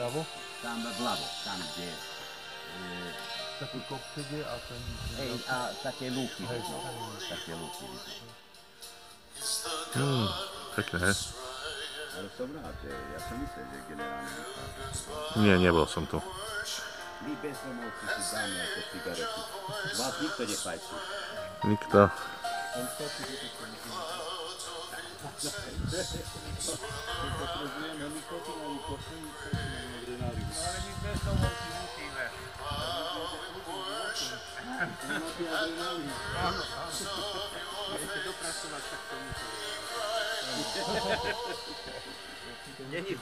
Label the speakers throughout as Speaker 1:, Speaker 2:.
Speaker 1: Vľavo?
Speaker 2: Tam vľavo, tam kde...
Speaker 1: Taký kopček je a ten...
Speaker 2: Hej, a také lúky vidno. Také lúky vidno.
Speaker 3: Pekné, he?
Speaker 2: Ale som rád, že ja som myslel, že generálne vychádza.
Speaker 3: Nie, nebol som tu.
Speaker 2: My bezdomovci si dáme ako cigaretu. Vás nikto nefajčí.
Speaker 3: Nikto.
Speaker 2: Potrebujeme nikotín a nikotín, adrenalín.
Speaker 4: Ale my bezdomovci musíme.
Speaker 2: Máte adrenalín?
Speaker 4: Áno, áno. Viete dopracovať sa k tomu.
Speaker 2: Není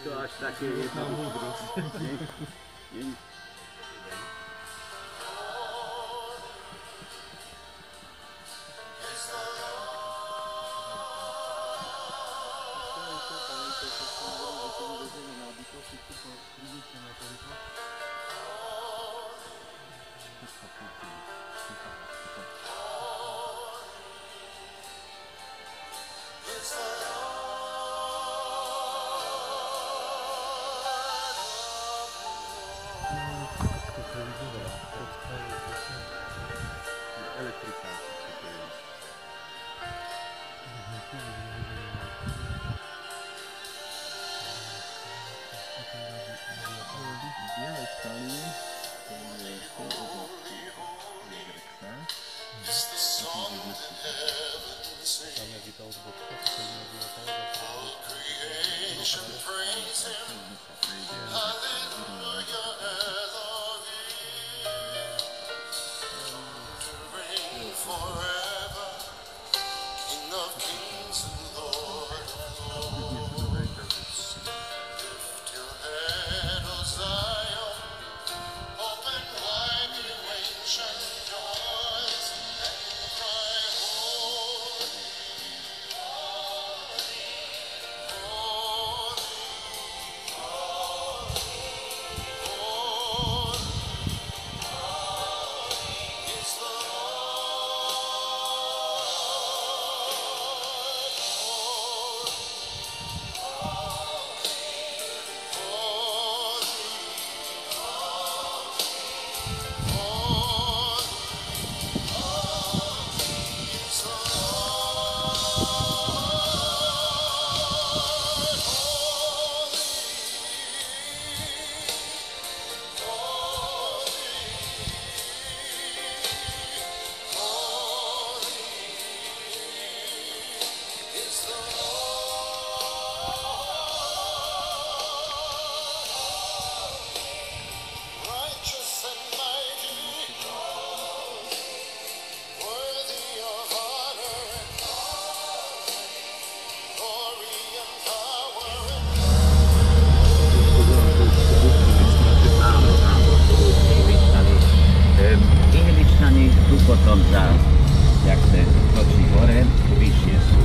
Speaker 2: to až také jednoduché. Potom za, jak se točí hore, vyššie sú.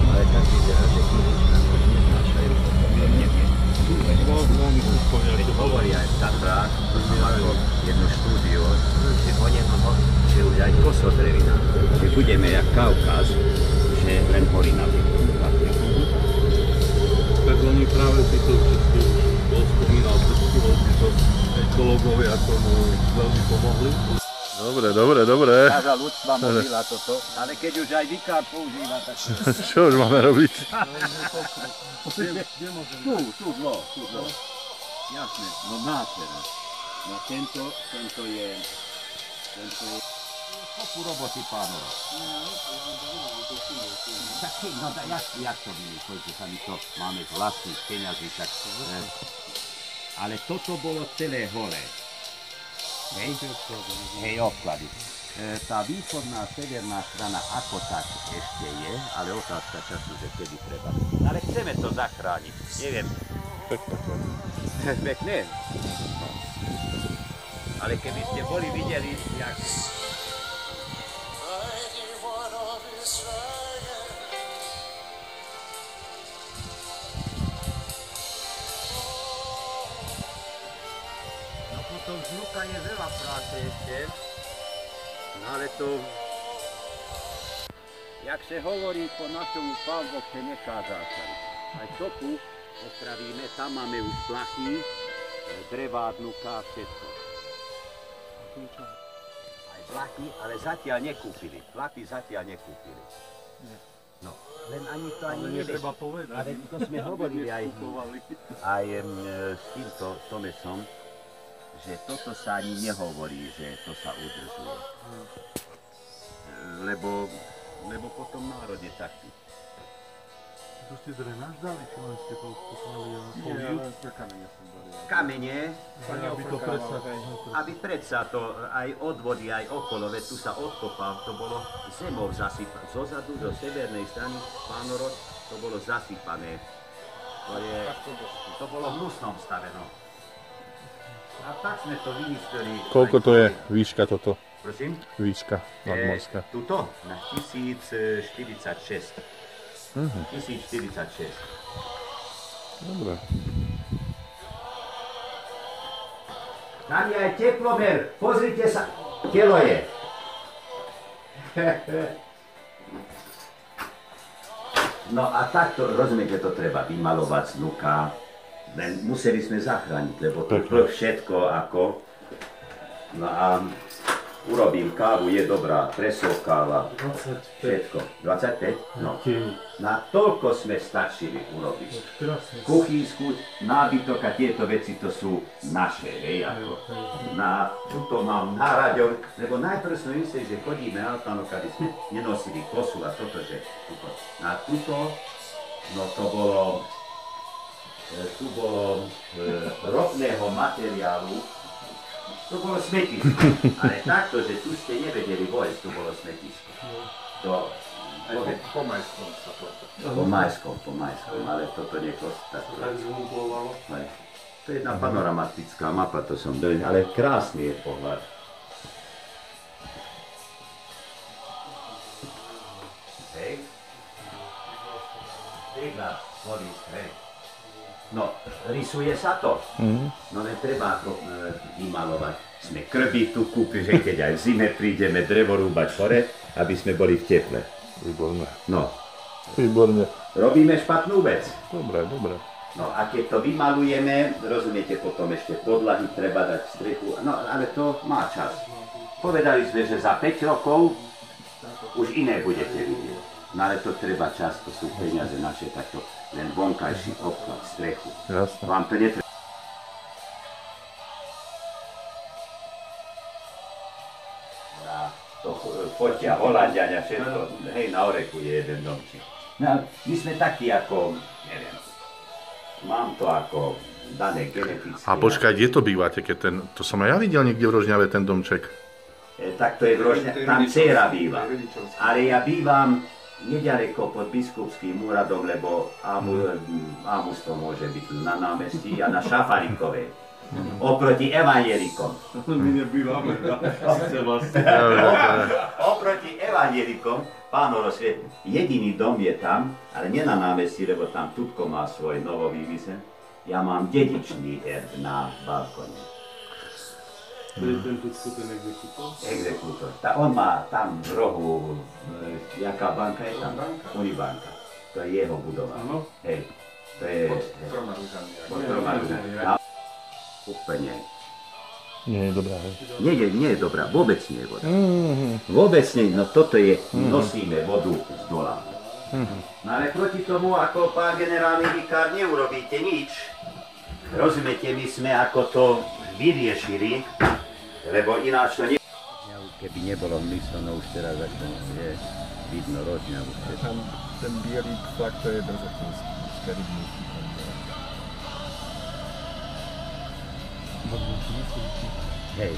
Speaker 2: Ale tak vyzerá, že Iličnan už neznášajú potom, neviem. Veď hovorí aj Tatrák, ako jednu štúdiu, že o ňom že už aj kosodrevina, že budeme jak Kaukaz, že len horina vypúva.
Speaker 1: Tak oni práve si to všetky bol spomínal, že to ekológovia tomu veľmi pomohli.
Speaker 3: Dobre.
Speaker 2: Táža ľudstva modlila toto, ale keď už aj Vikár používa, tak...
Speaker 3: Čo už máme robiť?
Speaker 2: Tu zlo. Jasné, no má teraz. No tento je... Kopu roboty, pánové. No jak to vidí, koľko sa mi to máme z vlastných peňazí, tak... Ale toto bolo celé hore. Hej, obklady. Tá východná, severná strana ako tak ešte je, ale otázka času, že kedy treba. Ale chceme to zachrániť, neviem. Pekné. Ale keby ste boli videli, jak... To vnúka je veľa práce ešte, no ale to, jak se hovorí po našom, Pán Boh se nechá zásadiť. Aj toku opravíme, tam máme už plachy, drevá, dnuka, všetko. Aj plachy, ale zatiaľ nekúpili. Plachy zatiaľ nekúpili. No, len ani to ani nevieš.
Speaker 1: Netreba povedať.
Speaker 2: Ale to sme hovorili aj s týmto Tomesom, že toto sa ani nehovorí, že to sa udržuje. Lebo potom národ je taký.
Speaker 1: To ste drenáž dali, či len ste to poslali a
Speaker 4: Nie, ale na kamene som dali.
Speaker 2: Kamene,
Speaker 1: aby to predsa...
Speaker 2: aby predsa to aj od vody, aj okolo, veď tu sa odkopal, to bolo zemou zasypané. Zozadu, zo severnej strany, Pánorod, to bolo zasypané. To bolo v hnusnom stave, no. A tak sme to vymysleli.
Speaker 3: Koľko to je výška toto?
Speaker 2: Prosím?
Speaker 3: Výška nadmorská.
Speaker 2: Tuto na 1046. 1046.
Speaker 3: Dobre.
Speaker 2: Tam je aj teplomer, pozrite sa, telo je. No a takto, rozumiete, to treba vymalovať z nuka, len museli sme zachrániť, lebo to všetko ako, no a urobím kávu, je dobrá, presov káva, všetko, 25, no. Na toľko sme stačili urobiť. Kuchynskú, nábytok a tieto veci to sú naše, hej, ako. Na tuto mám náraďom, lebo najprv sme mysleli, že chodíme na Altano, kade sme nenosili kosu a toto, že tuto. Na tuto, no to bolo, tu bolo ropného materiálu, to bolo smetisko, ale takto, že tu ste nevedeli vojsť, tu bolo smetisko.
Speaker 4: Po majskom sa to.
Speaker 2: Po majskom, ale toto nekosta.
Speaker 1: Tak zvukovalo.
Speaker 2: To je jedna panoramatická mapa, to som dal, ale krásny je pohľad. Hej. Triglav, Boris, hej. No, rysuje sa to. No netreba ako vymalovať. Sme krby tu kúpili, že keď aj v zime prídeme drevo rúbať hore, aby sme boli v teple.
Speaker 3: Výborné.
Speaker 2: No.
Speaker 3: Výborné.
Speaker 2: Robíme špatnú vec.
Speaker 3: Dobre, dobre.
Speaker 2: No a keď to vymalujeme, rozumiete, potom ešte podlahy treba dať strechu, no ale to má čas. Povedali sme, že za 5 rokov už iné budete vidieť. No ale to treba čas, to sú peniaze naše, takto len vonkajší obklad, strechu.
Speaker 3: Jasné.
Speaker 2: Vám to netreba. To fotia Holandiania, všetko, hej, na Oreku je jeden domček. No, my sme takí ako, neviem, mám to ako dané genetické.
Speaker 3: A počkaj, kde to bývate, keď to som aj ja videl niekde v Rožňave, ten domček.
Speaker 2: Tak to je v Rožňave, tam dcéra býva. Ale ja bývam nedaleko pod biskupským úradom, lebo Amus to môže byť na námestí a na Šafarikovej. Oproti evanjelikom.
Speaker 1: My nebývame,
Speaker 2: Oproti evanjelikom, Pánovo svet, jediný dom je tam, ale nie na námestí, lebo tam Tutko má svoj novovývisen. Ja mám dedičný erb na balkóne.
Speaker 1: To je ten Tutko, ten exekútor?
Speaker 2: Exekútor. On má tam v rohu, jaká banka je tam? Unibanka. To je jeho budova.
Speaker 1: Áno.
Speaker 2: Hej. To je... Pod troma rúžami. Úplne.
Speaker 3: Nie je dobrá, hej.
Speaker 2: Nie je dobrá, vôbec nie je voda. Vôbec nie, no toto je, nosíme vodu z dola. No ale proti tomu, ako pán generálny vikár, neurobíte nič. Rozumiete, my sme ako to vyriešili, lebo ináč to nie... Keby nebolo myslo, no už teraz ako je vidno Rožňavu.
Speaker 4: Tam ten bielý flak, to je Brzotinský, z Karibníky.
Speaker 2: Hej.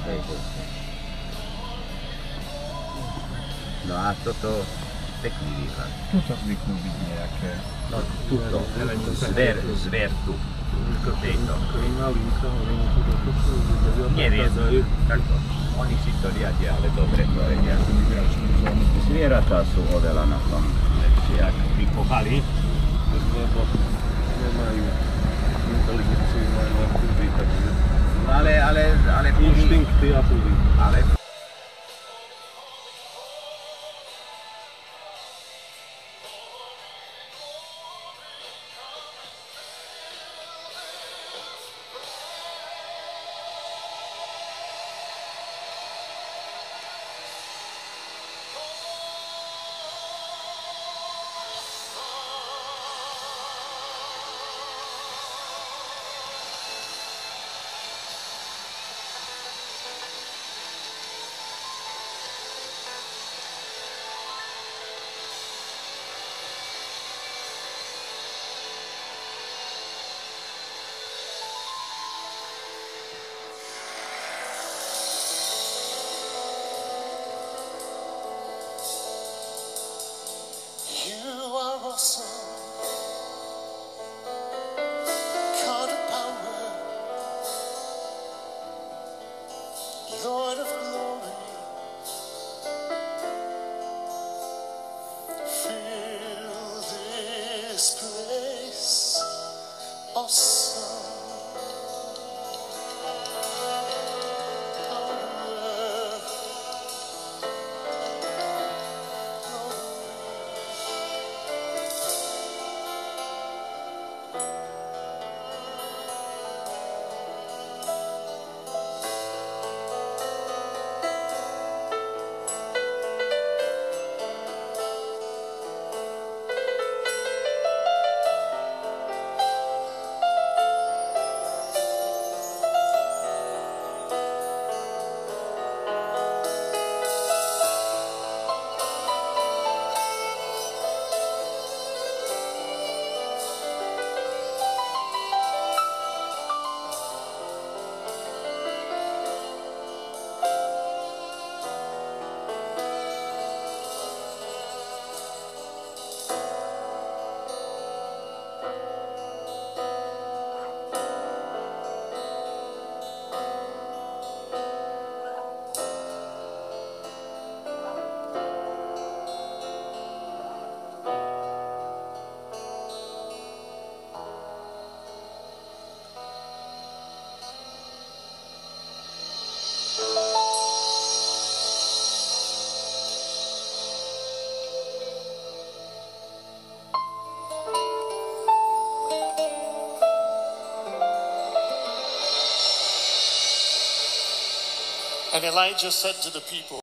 Speaker 2: No a toto pekný výhľad.
Speaker 4: Tuto zvyknú byť nejaké.
Speaker 2: No tuto, zver tu. Tejto. Neviem, takto. Oni si to riadia, ale dobre to riadia. Zvieratá sú oveľa na tom lepšie, ako vychovali.
Speaker 1: Lebo nemajú inteligenciu, majú len chudy, takže...
Speaker 2: Ale
Speaker 1: inštinkty a chudy.
Speaker 2: Ale
Speaker 5: Lord of glory, fill this place, awesome power, And Elijah said to the people,